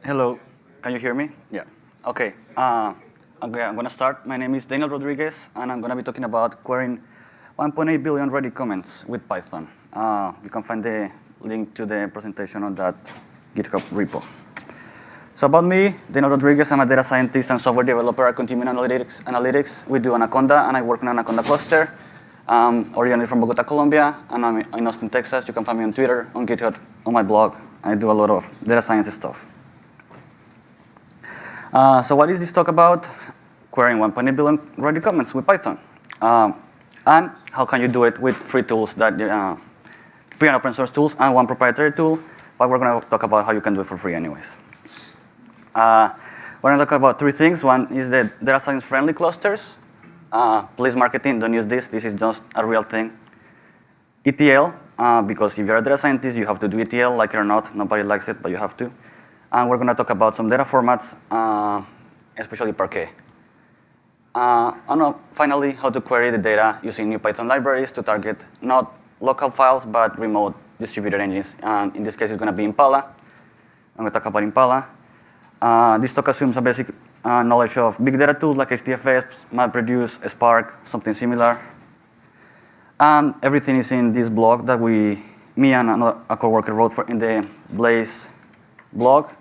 Hello, can you hear me? Yeah. Okay. Okay, I'm gonna start. My name is Daniel Rodriguez, and I'm gonna be talking about querying 1.8 billion Reddit comments with Python. You can find the link to the presentation on that GitHub repo. So about me, Daniel Rodriguez, I'm a data scientist and software developer at Continuum Analytics. We do Anaconda, and I work on Anaconda cluster. Originally from Bogota, Colombia, and I'm in Austin, Texas. You can find me on Twitter, on GitHub, on my blog. I do a lot of data science stuff. So what is this talk about? Querying 1.8 billion Reddit comments with Python. And how can you do it with free tools, free and open source tools, and one proprietary tool. But we're going to talk about how you can do it for free anyways. We're going to talk about three things. One is the data science friendly clusters. Please marketing, don't use this. This is just a real thing. ETL, because if you're a data scientist, you have to do ETL, like it or not. Nobody likes it, but you have to. And we're going to talk about some data formats, especially Parquet. And finally, how to query the data using new Python libraries to target not local files, but remote distributed engines. And in this case, it's going to be Impala. I'm going to talk about Impala. This talk assumes a basic knowledge of big data tools like HDFS, MapReduce, Spark, something similar. And everything is in this blog that me and a coworker wrote in the Blaze blog.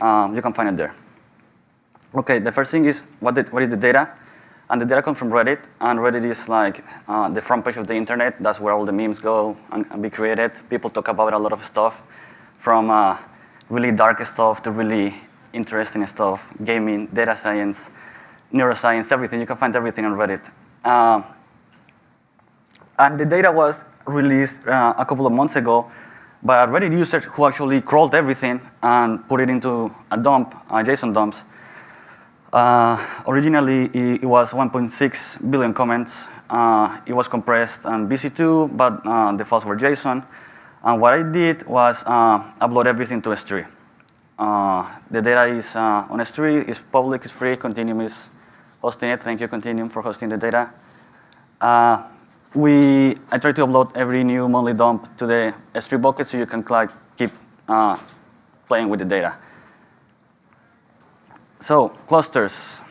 You can find it there. Okay, the first thing is what is the data? And the data comes from Reddit, and Reddit is like the front page of the internet. That's where all the memes go and be created. People talk about a lot of stuff, from really dark stuff to really interesting stuff, gaming, data science, neuroscience, everything. You can find everything on Reddit. And the data was released a couple of months ago by a Reddit user who actually crawled everything and put it into a dump, JSON dumps. Originally, it was 1.6 billion comments. It was compressed on BC2, but the files were JSON. And what I did was upload everything to S3. The data is on S3, it's public, it's free. Continuum is hosting it. Thank you, Continuum, for hosting the data. I try to upload every new monthly dump to the S3 bucket so you can keep playing with the data. So, clusters.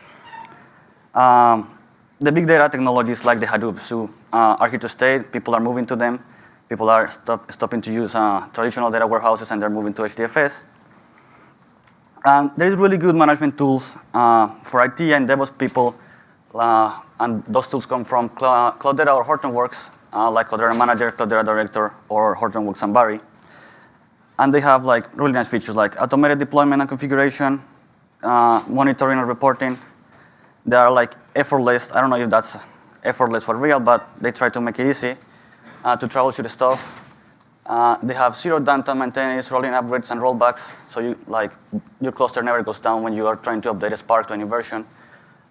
The big data technologies like the Hadoops are here to stay. People are moving to them. People are stopping to use traditional data warehouses, and they're moving to HDFS. There is really good management tools for IT and DevOps people. And those tools come from Cloudera or Hortonworks, like Cloudera Manager, Cloudera Director, or Hortonworks and Barry. And they have really nice features like automated deployment and configuration, monitoring and reporting. They are effortless. I don't know if that's effortless for real, but they try to make it easy to troubleshoot stuff. They have zero downtime maintenance, rolling upgrades and rollbacks, so your cluster never goes down when you are trying to update a Spark to any version.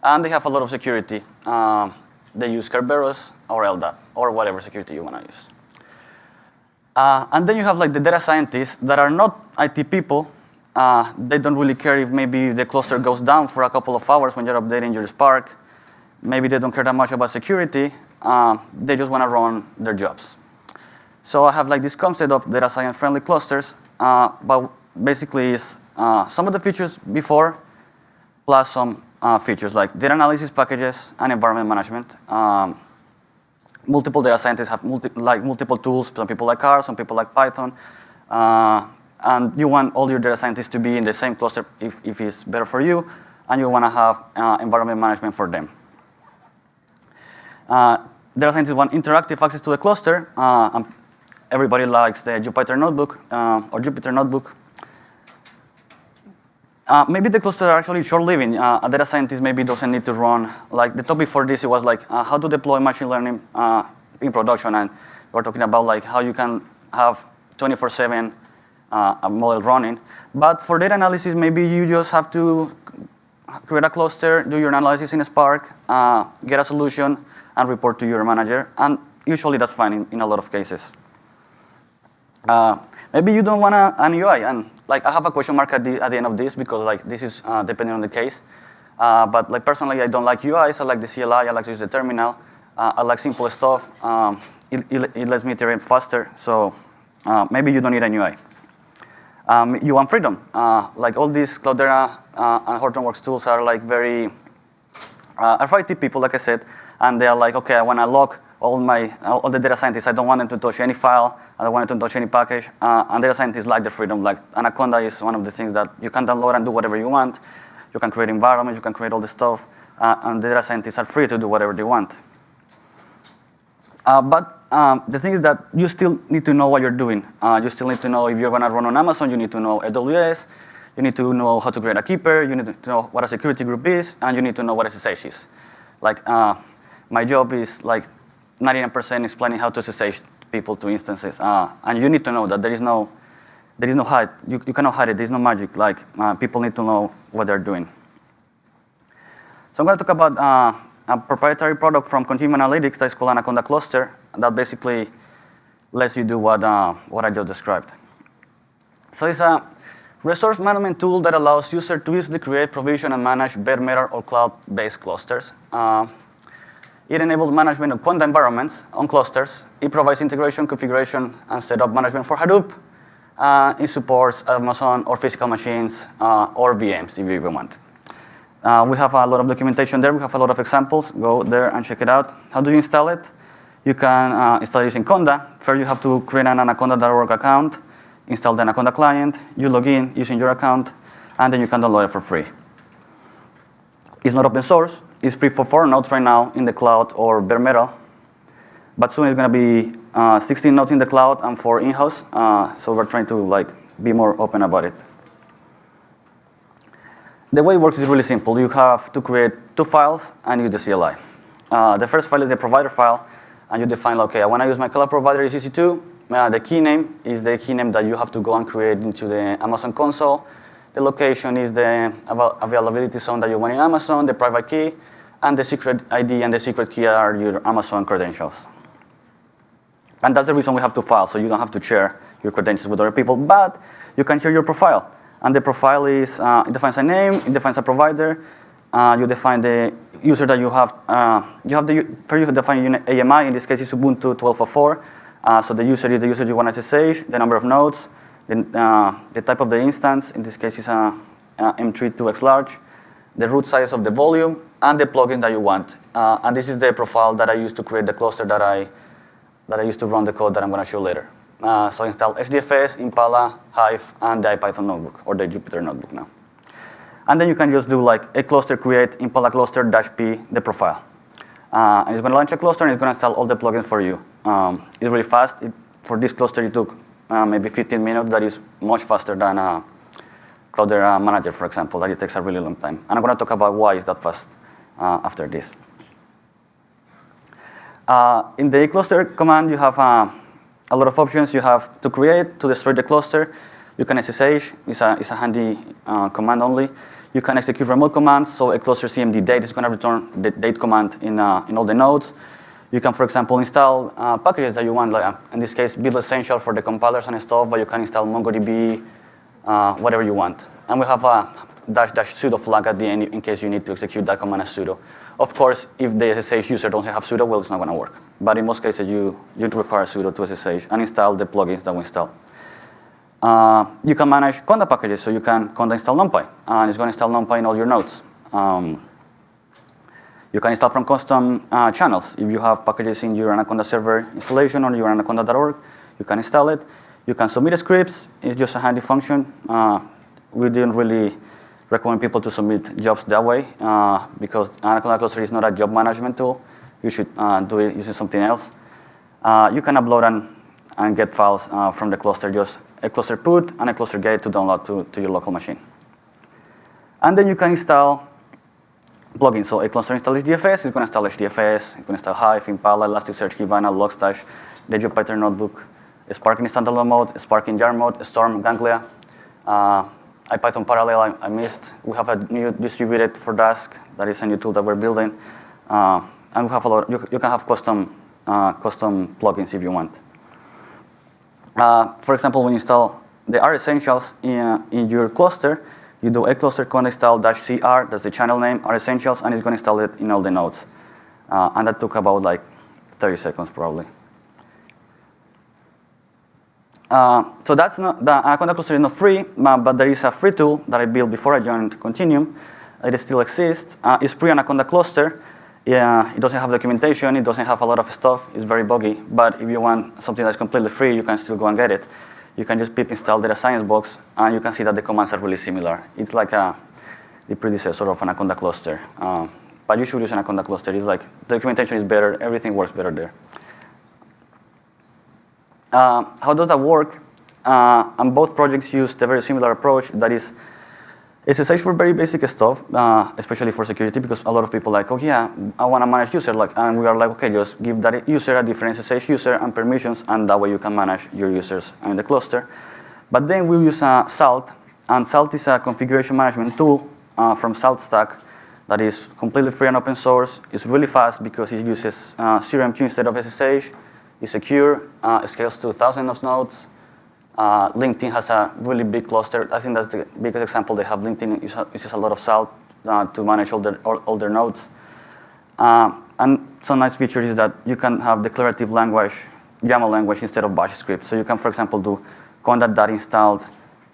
And they have a lot of security. They use Kerberos or LDAP or whatever security you want to use. And then you have the data scientists that are not IT people. They don't really care if maybe the cluster goes down for a couple of hours when you're updating your Spark. Maybe they don't care that much about security. They just want to run their jobs. So I have this concept of data science friendly clusters, but basically it's some of the features before plus some features like data analysis packages and environment management. Multiple data scientists have multiple tools. Some people like R, some people like Python. And you want all your data scientists to be in the same cluster if it's better for you, and you want to have environment management for them. Data scientists want interactive access to the cluster. Everybody likes the Jupyter Notebook or Jupyter Notebook. Maybe the clusters are actually short-living. A data scientist maybe doesn't need to run. The talk before this, it was how to deploy machine learning in production, and we're talking about how you can have 24/7 a model running. But for data analysis, maybe you just have to create a cluster, do your analysis in Spark, get a solution, and report to your manager. And usually that's fine in a lot of cases. Maybe you don't want an UI, and I have a question mark at the end of this because this is depending on the case. But personally, I don't like UIs. I like the CLI. I like to use the terminal. I like simple stuff. It lets me iterate faster. So maybe you don't need an UI. You want freedom. Like all these Cloudera and Hortonworks tools are like very authoritative people, like I said, and they are like, okay, I want to lock all the data scientists. I don't want them to touch any file. I don't want them to touch any package. And data scientists like the freedom. Like Anaconda is one of the things that you can download and do whatever you want. You can create environments. You can create all this stuff. And data scientists are free to do whatever they want. But the thing is that you still need to know what you're doing. You still need to know if you're going to run on Amazon. You need to know AWS. You need to know how to create a keeper. You need to know what a security group is. And you need to know what SSH is. Like, my job is like 99% explaining how to SSH people to instances. And you need to know that there is no hide. You cannot hide it. There's no magic. Like, people need to know what they're doing. So I'm going to talk about a proprietary product from Continuum Analytics that is called Anaconda Cluster that basically lets you do what I just described. So it's a resource management tool that allows users to easily create, provision, and manage bare metal or cloud-based clusters. It enables management of Conda environments on clusters. It provides integration, configuration, and setup management for Hadoop. It supports Amazon or physical machines or VMs if you even want. We have a lot of documentation there. We have a lot of examples. Go there and check it out. How do you install it? You can install it using Conda. First, you have to create an anaconda.org account, install the Anaconda client. You log in using your account, and then you can download it for free. It's not open source. It's free for 4 nodes right now in the cloud or bare metal. But soon it's going to be 16 nodes in the cloud and 4 in-house. So we're trying to be more open about it. The way it works is really simple. You have to create 2 files and use the CLI. The first file is the provider file, and you define, okay, I want to use my cloud provider is EC2. The key name is the key name that you have to go and create into the Amazon console. The location is the availability zone that you want in Amazon, the private key, and the secret ID and the secret key are your Amazon credentials. And that's the reason we have 2 files, so you don't have to share your credentials with other people, but you can share your profile. And the profile is, it defines a name, it defines a provider, you define the user that you have. First you define AMI, in this case it's Ubuntu 12.04. So the user is the user you want to SSH, the number of nodes, the type of the instance, in this case is a M3 2x large, the root size of the volume, and the plugin that you want. And this is the profile that I use to create the cluster that I use to run the code that I'm going to show later. So install HDFS, Impala, Hive, and the IPython notebook, or the Jupyter notebook now. And then you can just do like a cluster create, Impala cluster -p, the profile. And it's going to launch a cluster, and it's going to install all the plugins for you. It's really fast. For this cluster, it took maybe 15 minutes. That is much faster than Cloudera Manager, for example, that it takes a really long time. And I'm going to talk about why it's that fast after this. In the cluster command, you have a lot of options. You have to create, to destroy the cluster. You can SSH. It's a handy command only. You can execute remote commands. So a cluster cmd date is going to return the date command in all the nodes. You can, for example, install packages that you want. Like, in this case, build essential for the compilers and stuff, but you can install MongoDB, whatever you want. And we have a -- sudo flag at the end in case you need to execute that command as sudo. Of course, if the SSH user doesn't have sudo, well, it's not going to work. But in most cases, you require sudo to SSH and install the plugins that we install. You can manage Conda packages, so you can Conda install NumPy, and it's going to install NumPy in all your nodes. You can install from custom channels. If you have packages in your Anaconda server installation or your anaconda.org, you can install it. You can submit scripts. It's just a handy function. We didn't really recommend people to submit jobs that way because Anaconda Cluster is not a job management tool. You should do it using something else. You can upload and get files from the cluster, just a cluster put and a cluster get to download to your local machine. And then you can install plugins. So a cluster installs HDFS, it's going to install HDFS, it's going to install Hive, Impala, Elasticsearch, Kibana, Logstash, the Jupyter notebook, Spark in standalone mode, Spark in jar mode, Storm, Ganglia, IPython Parallel I missed. We have a new distributed for Dask, that is a new tool that we're building. And we have a lot, you can have custom plugins if you want. For example, when you install the R essentials in your cluster, you do a cluster conda install -cr, that's the channel name, R essentials, and it's going to install it in all the nodes. And that took about like 30 seconds probably. So that's not, the Anaconda cluster is not free, but there is a free tool that I built before I joined Continuum. It still exists. It's pre-Anaconda cluster. Yeah, it doesn't have documentation. It doesn't have a lot of stuff. It's very buggy. But if you want something that's completely free, you can still go and get it. You can just pip install data science box, and you can see that the commands are really similar. It's like the predecessor of Anaconda cluster. But you should use Anaconda cluster. It's like the documentation is better. Everything works better there. How does that work? And both projects use a very similar approach. That is, SSH for very basic stuff, especially for security, because a lot of people are like, oh yeah, I want to manage user, and we are like, okay, just give that user a different SSH user and permissions, and that way you can manage your users in the cluster. But then we use Salt, and Salt is a configuration management tool from SaltStack that is completely free and open source. It's really fast because it uses CRMQ instead of SSH. It's secure. It scales to thousands of nodes. LinkedIn has a really big cluster. I think that's the biggest example they have. LinkedIn uses a lot of Salt to manage all their nodes. And some nice feature is that you can have declarative language, YAML language, instead of bash script. So you can, for example, do condat installed,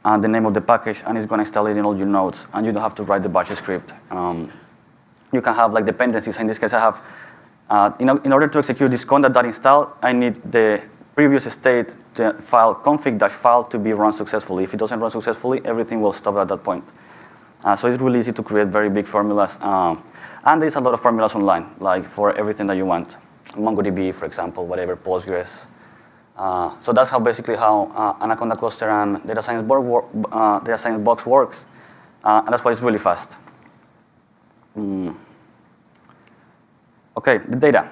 the name of the package, and it's going to install it in all your nodes, and you don't have to write the bash script. You can have like dependencies. In this case, I have, in order to execute this condat.install, I need the previous state file config-file to be run successfully. If it doesn't run successfully, everything will stop at that point. So it's really easy to create very big formulas. And there's a lot of formulas online, like for everything that you want. MongoDB, for example, whatever, Postgres. So that's basically how Anaconda cluster and data science box works. And that's why it's really fast. Okay, the data.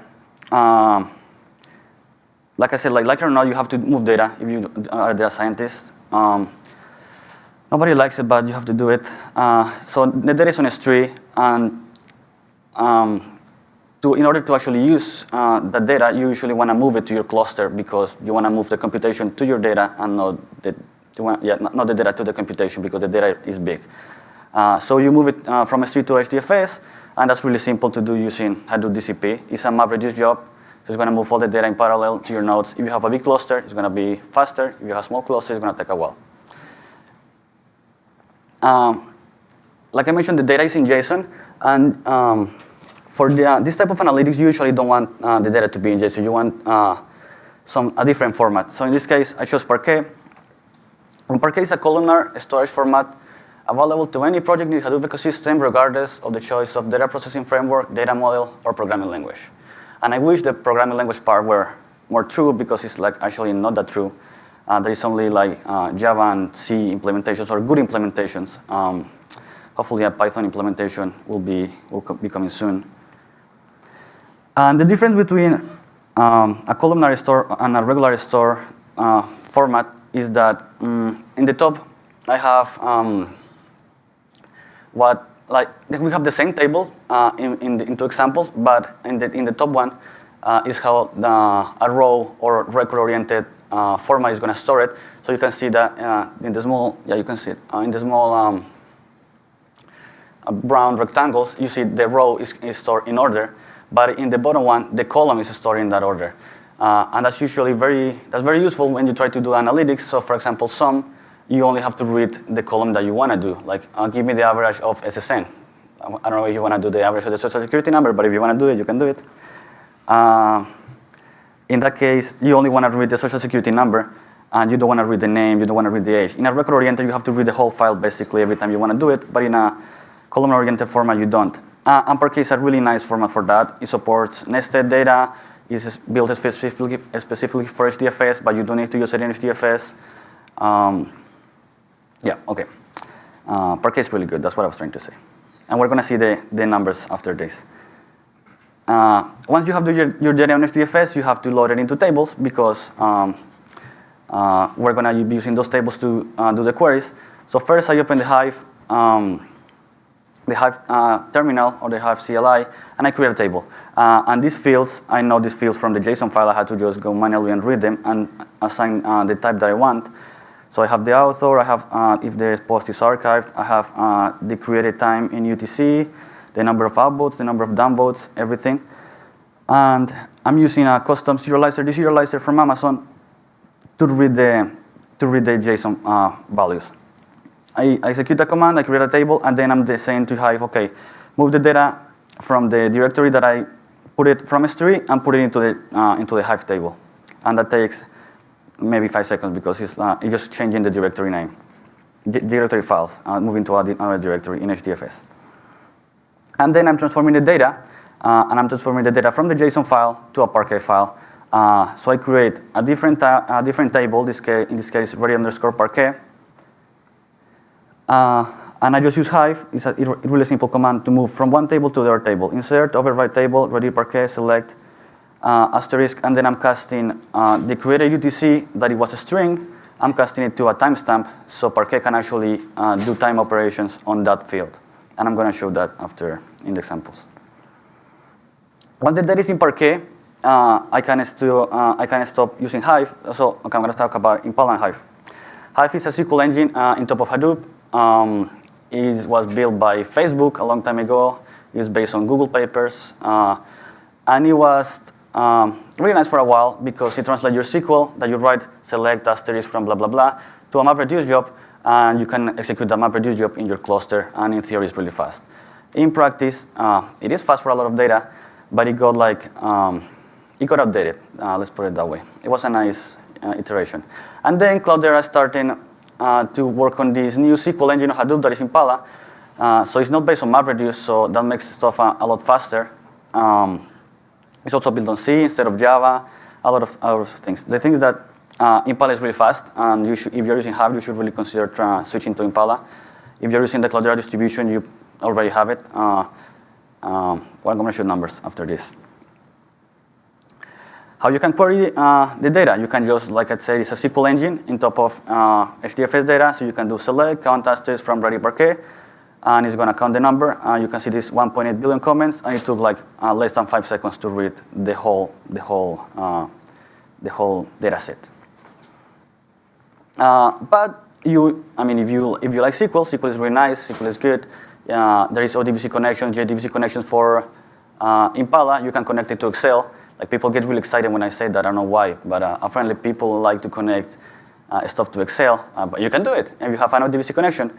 Like I said, like it or not, you have to move data if you are a data scientist. Nobody likes it, but you have to do it. So the data is on S3, and in order to actually use the data, you usually want to move it to your cluster because you want to move the computation to your data and not the data to the computation because the data is big. So you move it from S3 to HDFS, and that's really simple to do using Hadoop DCP. It's a map reduce job. So it's going to move all the data in parallel to your nodes. If you have a big cluster, it's going to be faster. If you have a small cluster, it's going to take a while. Like I mentioned, the data is in JSON. And for this type of analytics, you usually don't want the data to be in JSON. You want a different format. So in this case, I chose Parquet. And Parquet is a columnar storage format available to any project in the Hadoop ecosystem, regardless of the choice of data processing framework, data model, or programming language. And I wish the programming language part were more true because it's like actually not that true. There is only like Java and C implementations or good implementations. Hopefully a Python implementation will be coming soon. And the difference between a columnar store and a regular store format is that in the top I have we have the same table in two examples, but in the top one is how a row or record-oriented format is going to store it. So you can see that in the small, you can see it in the small brown rectangles. You see the row is stored in order, but in the bottom one, the column is stored in that order, and that's usually very useful when you try to do analytics. So, for example, you only have to read the column that you want to do. Like, give me the average of SSN. I don't know if you want to do the average of the social security number, but if you want to do it, you can do it. In that case, you only want to read the social security number, and you don't want to read the name, you don't want to read the age. In a record-oriented, you have to read the whole file basically every time you want to do it, but in a column-oriented format, you don't. And Parquet is a really nice format for that. It supports nested data. It's built specifically for HDFS, but you don't need to use it in HDFS. Yeah, okay. Parquet is really good. That's what I was trying to say. And we're going to see the numbers after this. Once you have your data on HDFS, you have to load it into tables because we're going to be using those tables to do the queries. So first, I open the Hive terminal or the Hive CLI, and I create a table. And these fields, I know these fields from the JSON file. I had to just go manually and read them and assign the type that I want. So I have the author, I have if the post is archived, I have the created time in UTC, the number of upvotes, the number of downvotes, everything. And I'm using a custom serializer, the serializer from Amazon, to read the to read the JSON values. I execute the command, I create a table, and then I'm saying to Hive, okay, move the data from the directory that I put it from S3 and put it into the Hive table. And that takes maybe 5 seconds because it's just changing the directory name, directory files, moving to another directory in HDFS. And then I'm transforming the data, and I'm transforming the data from the JSON file to a Parquet file. So I create a different table, in this case, ready_Parquet. And I just use Hive. It's a really simple command to move from one table to the other table. Insert, overwrite table, ready Parquet, select, asterisk, and then I'm casting the created UTC that it was a string. I'm casting it to a timestamp, so Parquet can actually do time operations on that field. And I'm going to show that after in the examples. Once the data is in Parquet, I can stop using Hive. So okay, I'm going to talk about Impala and Hive. Hive is a SQL engine on top of Hadoop. It was built by Facebook a long time ago. It's based on Google papers. And it was really nice for a while because it translates your SQL that you write, select, asterisk from blah, blah, blah, to a MapReduce job. And you can execute the MapReduce job in your cluster. And in theory, it's really fast. In practice, it is fast for a lot of data, but it got outdated. Let's put it that way. It was a nice iteration. And then Cloudera started to work on this new SQL engine of Hadoop that is Impala. So it's not based on MapReduce, so that makes stuff a lot faster. It's also built on C instead of Java, a lot of things. The thing is that Impala is really fast, and if you're using Hive, you should really consider switching to Impala. If you're using the Cloudera distribution, you already have it. Well, I'm going to show numbers after this. How you can query the data? You can just, like I said, it's a SQL engine on top of HDFS data, so you can do select, count asterisk from ready Parquet, and it's going to count the number. You can see this 1.8 billion comments, and it took like less than 5 seconds to read the whole data set. But if you like SQL, SQL is really nice. SQL is good. There is ODBC connections, JDBC connections for Impala. You can connect it to Excel. Like people get really excited when I say that. I don't know why, but apparently people like to connect stuff to Excel. But you can do it. If you have an ODBC connection,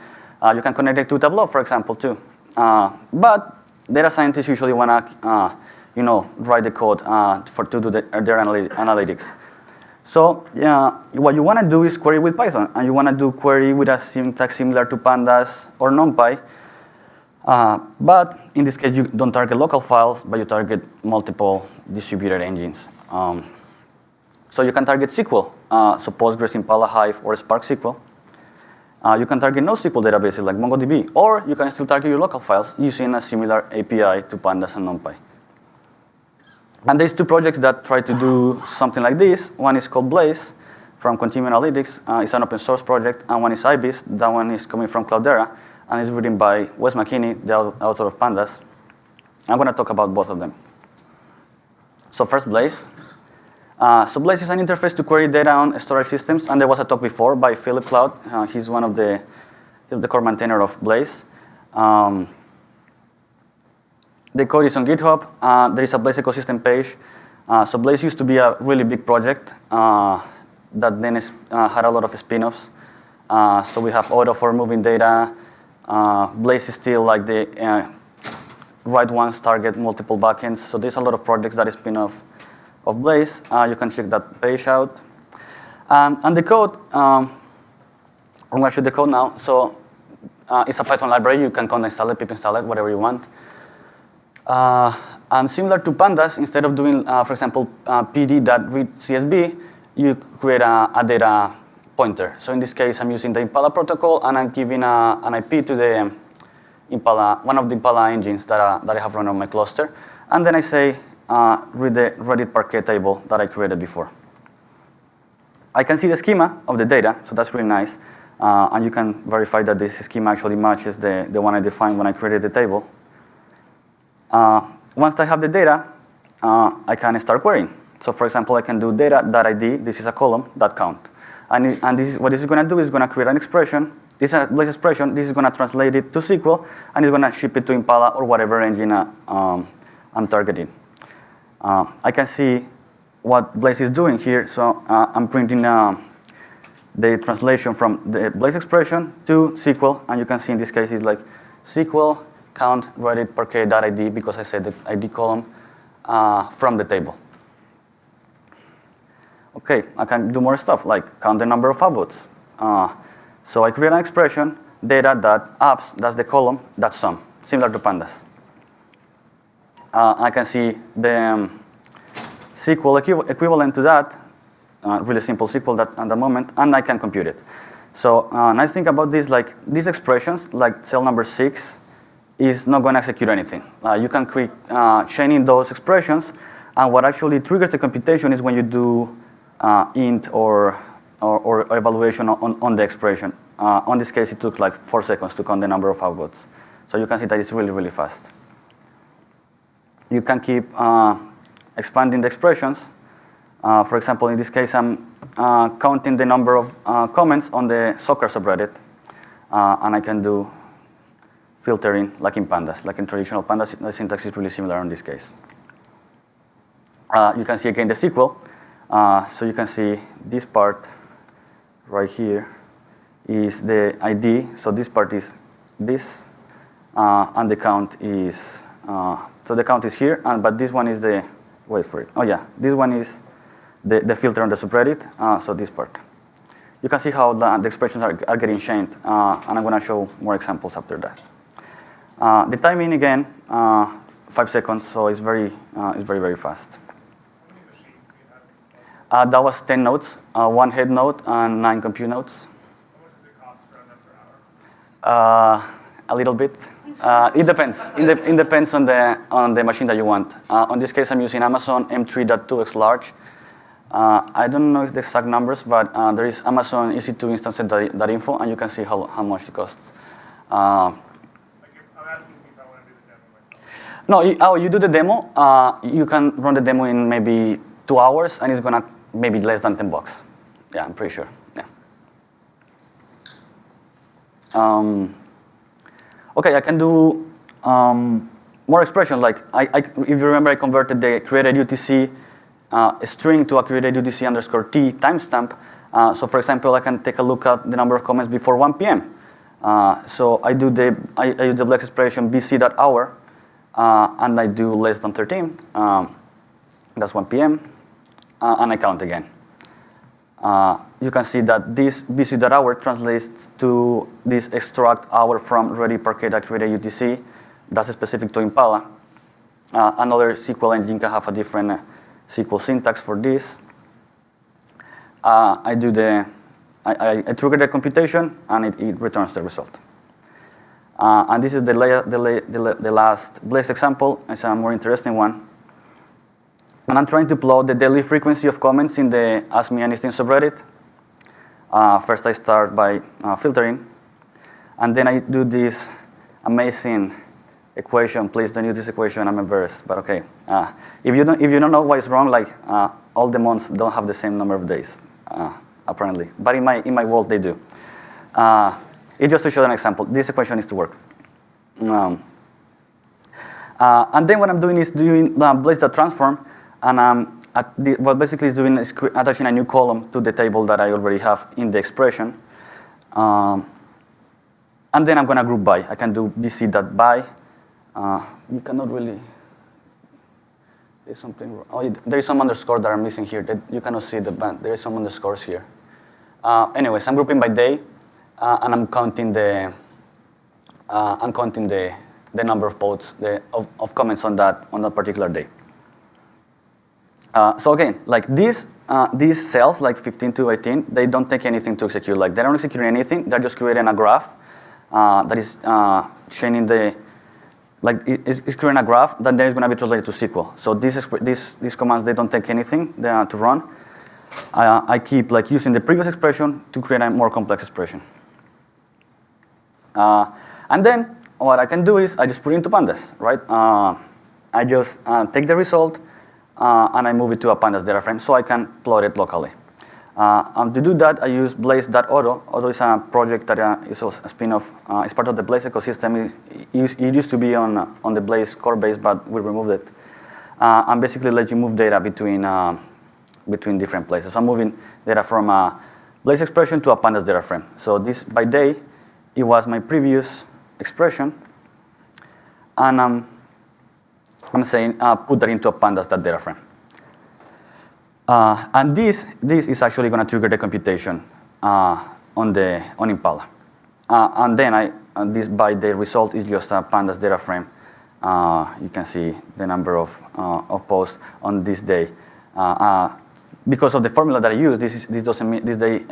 you can connect it to Tableau, for example, too. But data scientists usually want to, write the code to do their analytics. So what you want to do is query with Python, and you want to do query with a syntax similar to pandas or NumPy. But in this case, you don't target local files, but you target multiple distributed engines. So you can target SQL, so Postgres, Impala, Hive, or Spark SQL. You can target NoSQL databases like MongoDB, or you can still target your local files using a similar API to pandas and NumPy. And there's two projects that try to do something like this. One is called Blaze from Continuum Analytics. It's an open source project, and one is ibis. That one is coming from Cloudera, and it's written by Wes McKinney, the author of Pandas. I'm going to talk about both of them. So first, Blaze. So Blaze is an interface to query data on storage systems, and there was a talk before by Philip Cloud. He's one of the core maintainer of Blaze. The code is on GitHub. There is a Blaze ecosystem page. So Blaze used to be a really big project that then had a lot of spin-offs. So we have Auto for moving data. Blaze is still like the write once, target multiple backends. So there's a lot of projects that is spin-off of Blaze. You can check that page out. And the code, I'm going to show the code now. So it's a Python library. You can install it, pip install it, whatever you want. And similar to Pandas, instead of doing, for example, pd.read CSV, you create a data pointer. So in this case, I'm using the Impala protocol, and I'm giving an IP to the Impala, one of the Impala engines that I have run on my cluster. And then I say, read the Reddit Parquet table that I created before. I can see the schema of the data, so that's really nice. And you can verify that this schema actually matches the one I defined when I created the table. Once I have the data, I can start querying. So for example, I can do data.id, this is a column, .count. And what this is going to do is going to create an expression. This is a Blaze expression. This is going to translate it to SQL, and it's going to ship it to Impala or whatever engine I'm targeting. I can see what Blaze is doing here. So I'm printing the translation from the Blaze expression to SQL, and you can see in this case it's like SQL count Reddit parquet.id because I said the ID column from the table. Okay, I can do more stuff like count the number of upvotes. So I create an expression, data.apps, that's the column, that's sum, similar to pandas. I can see the SQL equivalent to that, really simple SQL at the moment, and I can compute it. So nice thing about this, like these expressions, like cell number 6, is not going to execute anything. You can create chaining those expressions, and what actually triggers the computation is when you do int or evaluation on the expression. On this case, it took like 4 seconds to count the number of upvotes. So you can see that it's really, really fast. You can keep expanding the expressions. For example, in this case, I'm counting the number of comments on the soccer subreddit, and I can do filtering like in pandas. Like in traditional pandas, the syntax is really similar in this case. You can see again the SQL. So you can see this part right here is the ID. So this part is this, and the count is, so the count is here, but this one is the, wait for it. Oh yeah, this one is the filter on the subreddit, so this part. You can see how the expressions are getting chained, and I'm going to show more examples after that. The timing again, 5 seconds, so it's very, very fast. That was 10 nodes, 1 head node and 9 compute nodes. How much does it cost to run them per hour? A little bit. It depends. It depends on the machine that you want. On this case, I'm using Amazon M3.2x large. I don't know the exact numbers, but there is Amazon EC2 instance.info, and you can see how much it costs. I'm asking if I want to do the demo myself. No, you do the demo. You can run the demo in maybe 2 hours, and it's gonna maybe less than $10. Yeah, I'm pretty sure. Yeah. Okay, I can do more expressions. Like if you remember, I converted the created UTC string to a created UTC underscore T timestamp. So for example, I can take a look at the number of comments before 1 p.m. So I use the Blaze expression bc.hour, and I do less than 13. That's 1 p.m. And I count again. You can see that this bc.hour translates to this extract hour from ready parquet.created UTC. That's specific to Impala. Another SQL engine can have a different SQL syntax for this. I trigger the computation, and it returns the result. And this is the last Blaze example. It's a more interesting one. And I'm trying to plot the daily frequency of comments in the Ask Me Anything subreddit. First, I start by filtering, and then I do this amazing equation. Please don't use this equation. I'm embarrassed, but okay. If you don't know why it's wrong, like all the months don't have the same number of days, apparently. But in my world, they do. It's just to show an example. This equation needs to work. And then what I'm doing is doing Blaze.transform. And what basically is doing is attaching a new column to the table that I already have in the expression. And then I'm going to group by. I can do bc.by. You cannot really. There's something wrong. Oh, there is some underscore that I'm missing here. That you cannot see the band. There is some underscores here. Anyways, I'm grouping by day, and I'm counting the number of votes, of comments on that particular day. So again, like these cells, like 15 to 18, they don't take anything to execute. Like they don't execute anything. They're just creating a graph that is chaining the, like it's creating a graph that then is going to be translated to SQL. So these commands, they don't take anything to run. I keep like using the previous expression to create a more complex expression. And then what I can do is I just put it into pandas, right? I just take the result. And I move it to a pandas data frame so I can plot it locally. To do that, I use blaze.auto. Auto is a project that is a spin-off. It's part of the Blaze ecosystem. It used to be on the Blaze core base, but we removed it. And basically lets you move data between different places. So I'm moving data from Blaze expression to a pandas data frame. So this by day, it was my previous expression, and I'm saying put that into a pandas data frame. And this is actually going to trigger the computation on Impala. And then this by the result is just a pandas data frame. You can see the number of posts on this day. Because of the formula that I use, this doesn't mean this day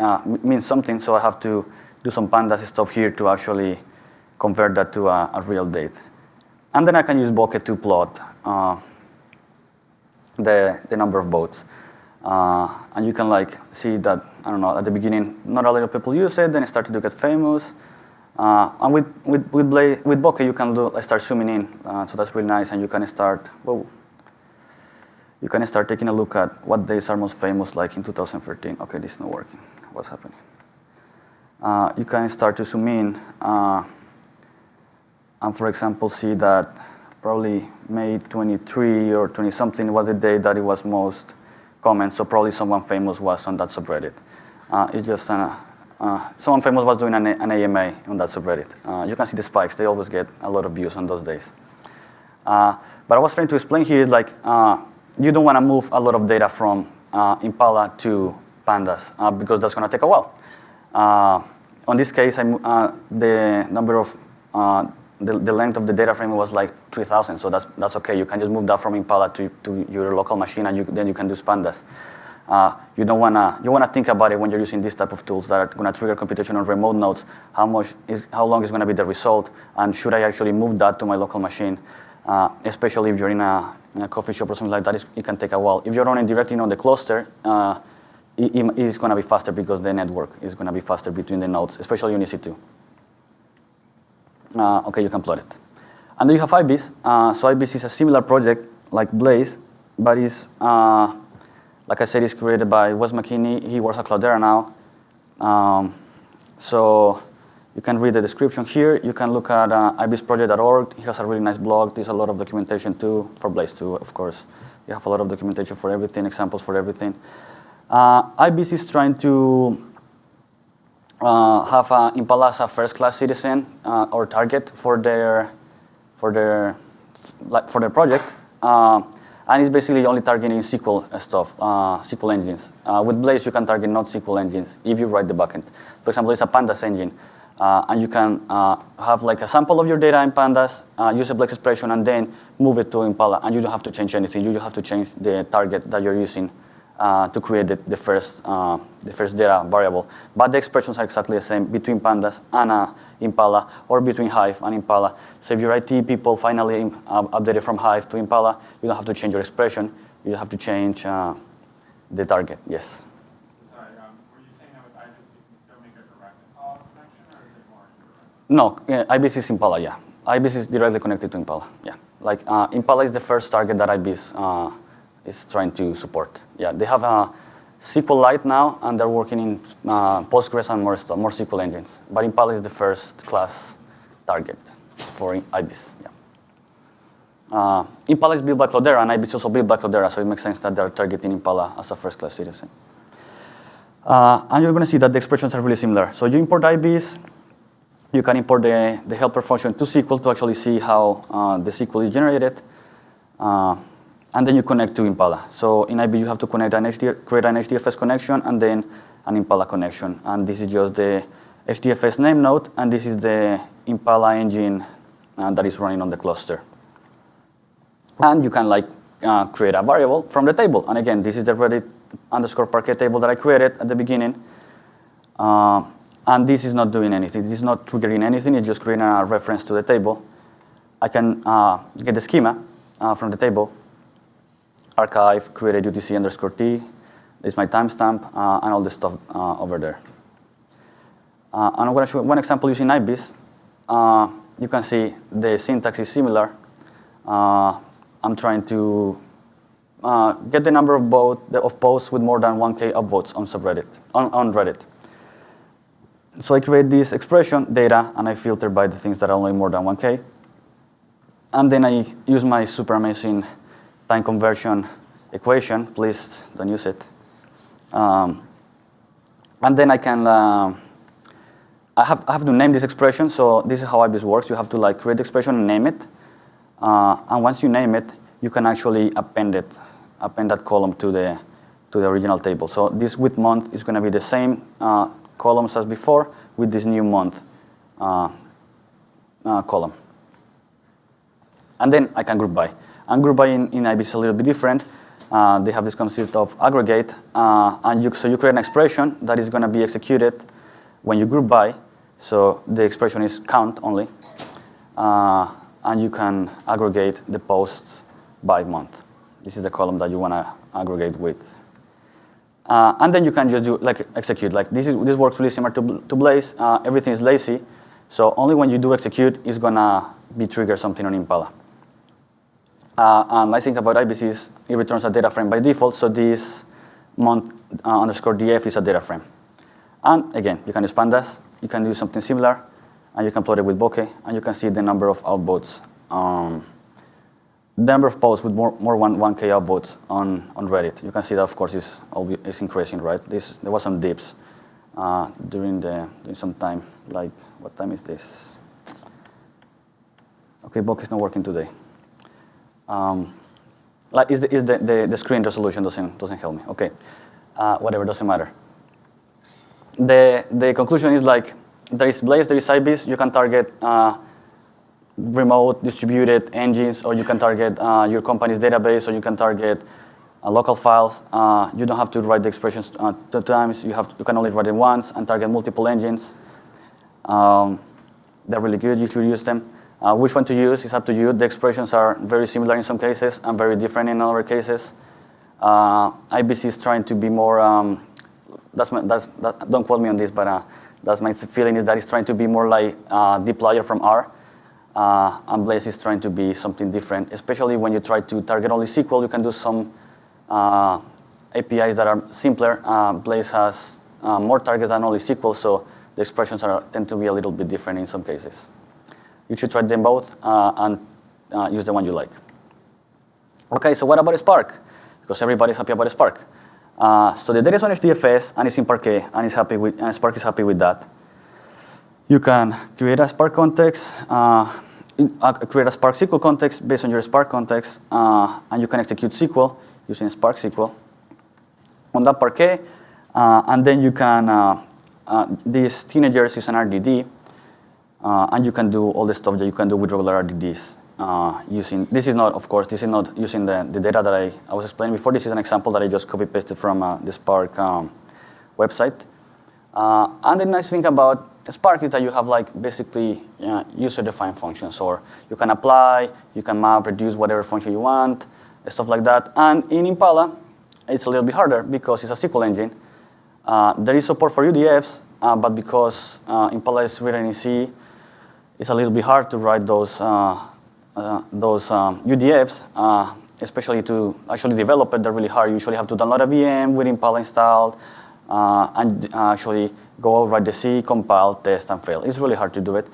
means something. So I have to do some pandas stuff here to actually convert that to a real date. And then I can use bucket to plot the number of votes. And you can see that, I don't know, at the beginning, not a lot of people use it, then it started to get famous. And with Bokeh, you can start zooming in, so that's really nice, and you can start, taking a look at what days are most famous, like in 2013. Okay, this is not working. What's happening? You can start to zoom in, and for example, see that probably May 23 or 20-something was the day that it was most common, so probably someone famous was on that subreddit. It's just someone famous was doing an AMA on that subreddit. You can see the spikes. They always get a lot of views on those days. But I was trying to explain here is you don't want to move a lot of data from Impala to pandas because that's going to take a while. On this case, the number of the length of the data frame was like 3,000, so that's okay. You can just move that from Impala to your local machine, and then you can do pandas. You wanna think about it when you're using this type of tools that are going to trigger computation on remote nodes. How long is going to be the result, and should I actually move that to my local machine? Especially if you're in a coffee shop or something like that, it can take a while. If you're running directly on the cluster, it's going to be faster because the network is going to be faster between the nodes, especially on EC2. Okay, you can plot it. And then you have ibis. So ibis is a similar project like Blaze, but it's, like I said, it's created by Wes McKinney. He works at Cloudera now. So you can read the description here. You can look at ibisproject.org. He has a really nice blog. There's a lot of documentation too, for Blaze too, of course. You have a lot of documentation for everything, examples for everything. ibis is trying to have Impala as a first-class citizen or target for their project, and it's basically only targeting SQL stuff, SQL engines. With Blaze, you can target not SQL engines if you write the backend. For example, it's a pandas engine, and you can have a sample of your data in pandas, use a Blaze expression, and then move it to Impala, and you don't have to change anything. You just have to change the target that you're using to create the first data variable. But the expressions are exactly the same between pandas and Impala, or between Hive and Impala. So if your IT people finally updated from Hive to Impala, you don't have to change your expression. You have to change the target. Yes? Sorry, were you saying that with ibis you can still make a direct Impala connection, or is it more indirect? No, ibis is Impala, yeah. ibis is directly connected to Impala, yeah. Impala is the first target that ibis is trying to support. Yeah, they have a SQLite now, and they're working in Postgres and more SQL engines. But Impala is the first class target for ibis. Yeah. Impala is built by Cloudera, and ibis is also built by Cloudera, so it makes sense that they're targeting Impala as a first class citizen. And you're going to see that the expressions are really similar. So you import ibis, you can import the helper function to SQL to actually see how the SQL is generated. And then you connect to Impala. So in ibis, you have to create an HDFS connection and then an Impala connection. And this is just the HDFS name node, and this is the Impala engine that is running on the cluster. And you can create a variable from the table. And again, this is the Reddit_Parquet table that I created at the beginning. And this is not doing anything. This is not triggering anything. It's just creating a reference to the table. I can get the schema from the table. Archive, created UTC_T. This is my timestamp and all this stuff over there. And I'm going to show one example using ibis. You can see the syntax is similar. I'm trying to get the number of posts with more than 1K upvotes on subreddit, on Reddit. So I create this expression, data, and I filter by the things that are only more than 1K. And then I use my super amazing time conversion equation. Please don't use it. And then I can, I have to name this expression. So this is how ibis works. You have to like create the expression and name it. And once you name it, you can actually append that column to the original table. So this with month is going to be the same columns as before with this new month column. And then I can group by. And group by in ibis is a little bit different. They have this concept of aggregate, and so you create an expression that is going to be executed when you group by. So the expression is count only, and you can aggregate the posts by month. This is the column that you want to aggregate with. And then you can just do like execute. Like this works really similar to Blaze. Everything is lazy, so only when you do execute is going to be trigger something on Impala. And I think about ibis is it returns a data frame by default, so this month underscore df is a data frame. And again, you can use pandas, you can do something similar, and you can plot it with bokeh, and you can see the number of outvotes, the number of posts with more 1K outvotes on Reddit. You can see that, of course, is increasing, right? There was some dips during some time, like, what time is this? Okay, bokeh is not working today. Like the screen resolution doesn't help me. Okay, whatever, doesn't matter. The conclusion is like there is Blaze, there is ibis. You can target remote distributed engines, or you can target your company's database, or you can target local files. You don't have to write the expressions 2 times. You can only write it once and target multiple engines. They're really good. You should use them. Which one to use is up to you. The expressions are very similar in some cases and very different in other cases. ibis is trying to be more, don't quote me on this, but that's my feeling, is that it's trying to be more like dyplr from R. And Blaze is trying to be something different, especially when you try to target only SQL. You can do some APIs that are simpler. Blaze has more targets than only SQL, so the expressions tend to be a little bit different in some cases. You should try them both and use the one you like. Okay, so what about Spark? Because everybody's happy about Spark. So the data is on HDFS and it's in Parquet, and Spark is happy with that. You can create a Spark context, create a Spark SQL context based on your Spark context, and you can execute SQL using Spark SQL on that Parquet, and then you can, these teenagers is an RDD, and you can do all the stuff that you can do with regular RDDs. This is not using the data that I was explaining before. This is an example that I just copy-pasted from the Spark website. And the nice thing about Spark is that you have like basically user-defined functions, or you can apply, you can map, reduce whatever function you want, stuff like that. And in Impala, it's a little bit harder because it's a SQL engine. There is support for UDFs, but because Impala is written in C, it's a little bit hard to write those UDFs, especially to actually develop it. They're really hard. You usually have to download a VM with Impala installed and actually go write the C, compile, test, and fail. It's really hard to do it.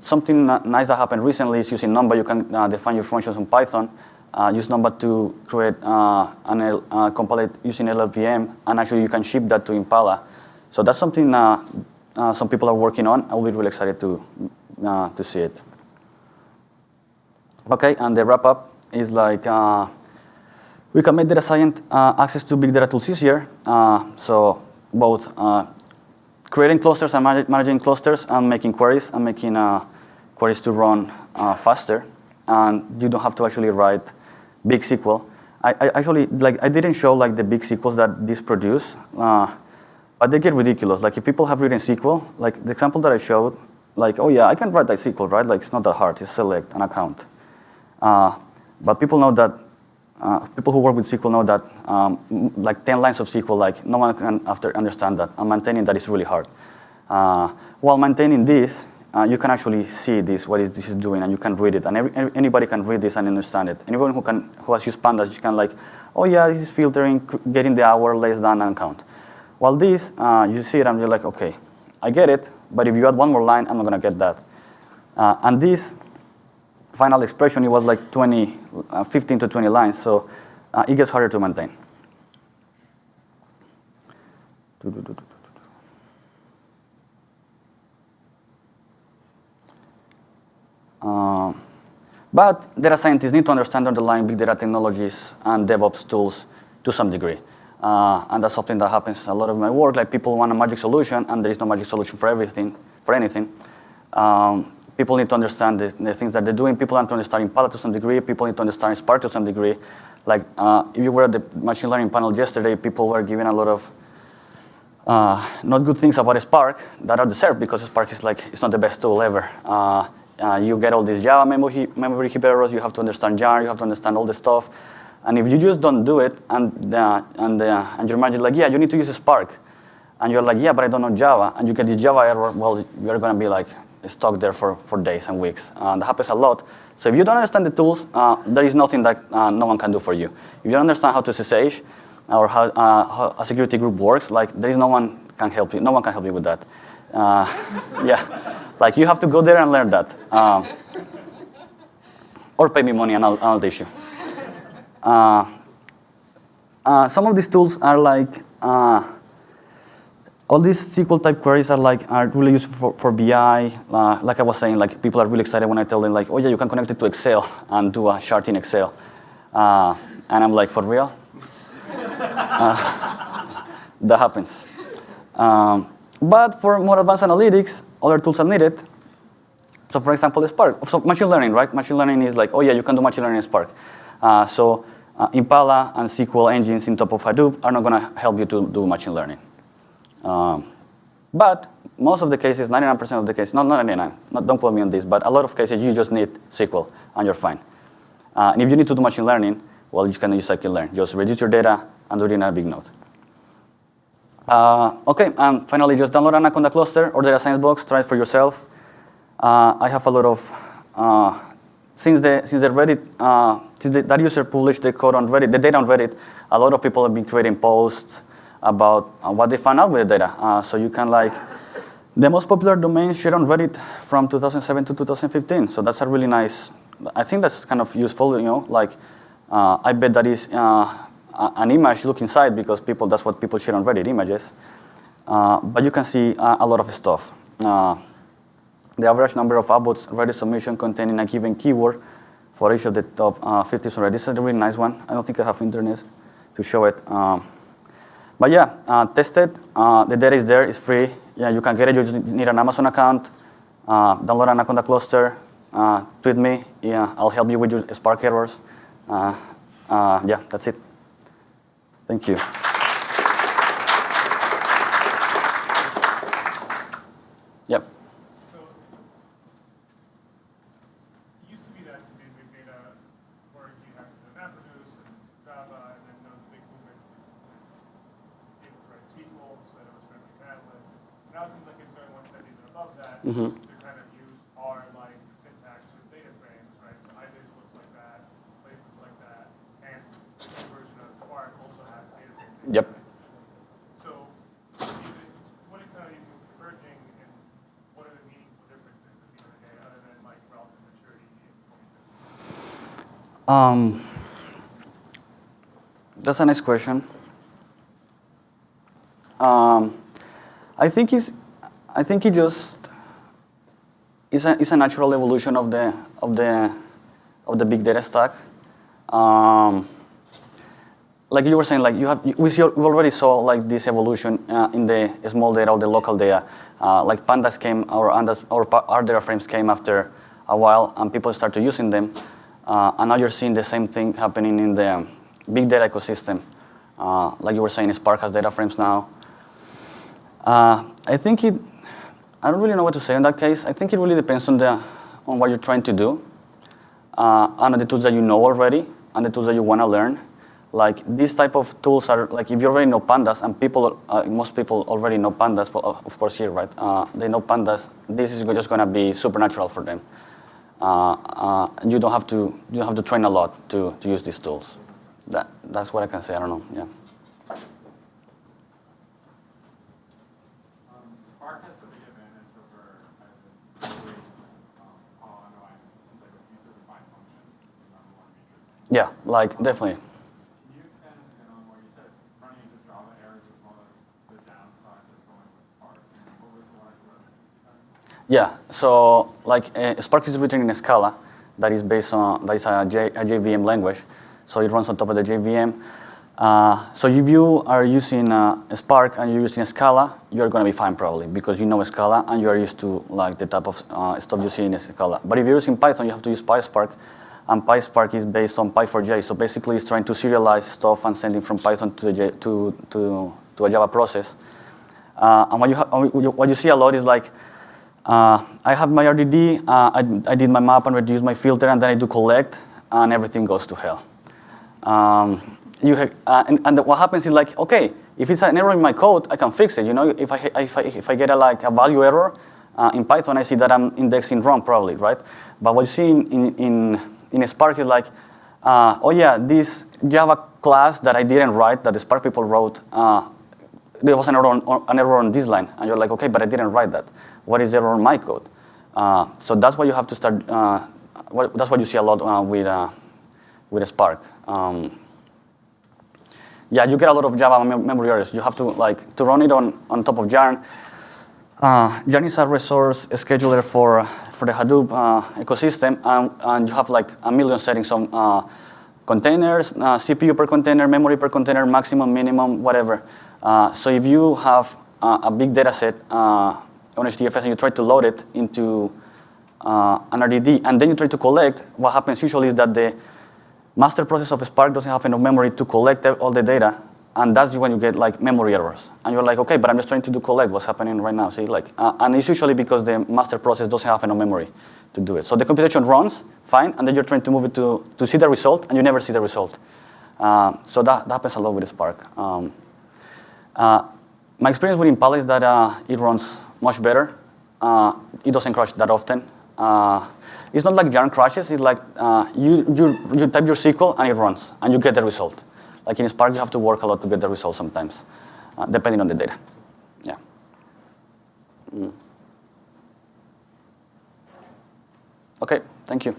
Something nice that happened recently is using Numba. You can define your functions in Python. Use Numba to create compile it using LLVM, and actually you can ship that to Impala. So that's something some people are working on. I'll be really excited to see it. Okay, and the wrap-up is like we can make data science access to big data tools easier. So both creating clusters and managing clusters, and making queries, and making queries to run faster. And you don't have to actually write big SQL. I didn't show like the big SQLs that this produce, but they get ridiculous. Like if people have written SQL, like the example that I showed, like, oh yeah, I can write that SQL, right? Like it's not that hard. It's select an account. But people know that, people who work with SQL know that like 10 lines of SQL, like no one can understand that. And maintaining that is really hard. While maintaining this, you can actually see this, this is doing, and you can read it. And anybody can read this and understand it. Anyone who has used pandas, you can like, oh yeah, this is filtering, getting the hour less than and count. While this, you see it and you're like, okay, I get it, but if you add one more line, I'm not gonna get that. And this final expression, it was like 15 to 20 lines, so it gets harder to maintain. But data scientists need to understand underlying big data technologies and DevOps tools to some degree. And that's something that happens a lot of my work. Like people want a magic solution, and there is no magic solution for everything, for anything. People need to understand the things that they're doing. People need to understand Impala to some degree. People need to understand Spark to some degree. Like if you were at the machine learning panel yesterday, people were giving a lot of not good things about Spark that are deserved because Spark is like, it's not the best tool ever. You get all these Java memory heap errors. You have to understand jar. You have to understand all this stuff. And if you just don't do it, and your manager is like, yeah, you need to use Spark, and you're like, yeah, but I don't know Java, and you get this Java error, well, you're going to be like stuck there for days and weeks. That happens a lot. So if you don't understand the tools, there is nothing that no one can do for you. If you don't understand how to SSH or how a security group works, like there is no one can help you. No one can help you with that. Yeah, like you have to go there and learn that, or pay me money and I'll teach you. Some of these tools are like all these SQL type queries are really useful for BI. Like I was saying, like people are really excited when I tell them like, oh yeah, you can connect it to Excel and do a chart in Excel. And I'm like, for real? That happens. But for more advanced analytics, other tools are needed. So for example, Spark. So machine learning, right? Machine learning is like, oh yeah, you can do machine learning in Spark. Impala and SQL engines in top of Hadoop are not going to help you to do machine learning. But most of the cases, 99% of the cases, not 99, don't quote me on this, but a lot of cases you just need SQL and you're fine. And if you need to do machine learning, well, you can use scikit-learn. Just reduce your data and do it in a big node. Okay, and finally, just download Anaconda cluster or data science box. Try it for yourself. I have a lot of since that user published the code on Reddit, the data on Reddit, a lot of people have been creating posts about what they found out with the data. So you can like, the most popular domain shared on Reddit from 2007 to 2015. So that's a really nice, I think that's kind of useful, you know, like I bet that is an image look inside because that's what people share on Reddit, images. But you can see a lot of stuff. The average number of upvotes Reddit submission containing a given keyword for each of the top 50 on Reddit. This is a really nice one. I don't think I have internet to show it. But yeah, test it. The data is there. It's free. Yeah, you can get it. You just need an Amazon account. Download Anaconda cluster. Tweet me. Yeah, I'll help you with your Spark errors. Yeah, that's it. Thank you. Yep. Mm-hmm. To kind of use R-like syntax for data frames, right? So ibis looks like that, place looks like that, and the new version of Spark also has data frames. Yep. So, to what extent are these things converging, and what are the meaningful differences at the end of the day, other than like relative maturity and That's a nice question. I think it just is a natural evolution of the big data stack. Like you were saying, like we already saw like this evolution in the small data or the local data. Like pandas came, our data frames came after a while, and people started using them. And now you're seeing the same thing happening in the big data ecosystem. Like you were saying, Spark has data frames now. I don't really know what to say in that case. I think it really depends on what you're trying to do, and the tools that you know already, and the tools that you want to learn. Like these type of tools are like if you already know pandas, and most people already know pandas. Well, of course here, right? They know pandas. This is just going to be supernatural for them. You don't have to train a lot to use these tools. That's what I can say. I don't know. Yeah. Spark has a big advantage over this it seems like a user-defined functions is the number one major thing. Yeah, like definitely. Can you expand on what you said? Running into Java errors is one of the downside Yeah, so like Spark is written in Scala, that is based on that is a JVM language, so it runs on top of the JVM. So if you are using Spark and you're using Scala, you're going to be fine probably because you know Scala and you are used to like the type of stuff you see in Scala. But if you're using Python, you have to use PySpark, and PySpark is based on Py4j. So basically, it's trying to serialize stuff and send it from Python to a Java process. And what you see a lot is like, I have my RDD, I did my map and reduce my filter, and then I do collect, and everything goes to hell. And what happens is like, okay, if it's an error in my code, I can fix it. You know, if I get a value error in Python, I see that I'm indexing wrong probably, right? But what you see in Spark is like, oh yeah, this Java class that I didn't write, that the Spark people wrote, there was an error on this line, and you're like, okay, but I didn't write that. What is the error in my code? So that's why you have to start. That's what you see a lot with Spark. Yeah, you get a lot of Java memory errors. You have to to run it on top of Yarn. Yarn is a resource scheduler for the Hadoop ecosystem, and you have like a million settings on containers, CPU per container, memory per container, maximum, minimum, whatever. So if you have a big data set on HDFS and you try to load it into an RDD, and then you try to collect, what happens usually is that the master process of Spark doesn't have enough memory to collect all the data, and that's when you get like memory errors. And you're like, okay, but I'm just trying to do collect. What's happening right now? See, and it's usually because the master process doesn't have enough memory to do it. So the computation runs fine, and then you're trying to move it to see the result, and you never see the result. So that happens a lot with Spark. My experience with Impala is that it runs much better. It doesn't crash that often. It's not like Yarn crashes. It's like you type your SQL and it runs, and you get the result. Like in Spark, you have to work a lot to get the result sometimes, depending on the data. Yeah. Okay, thank you.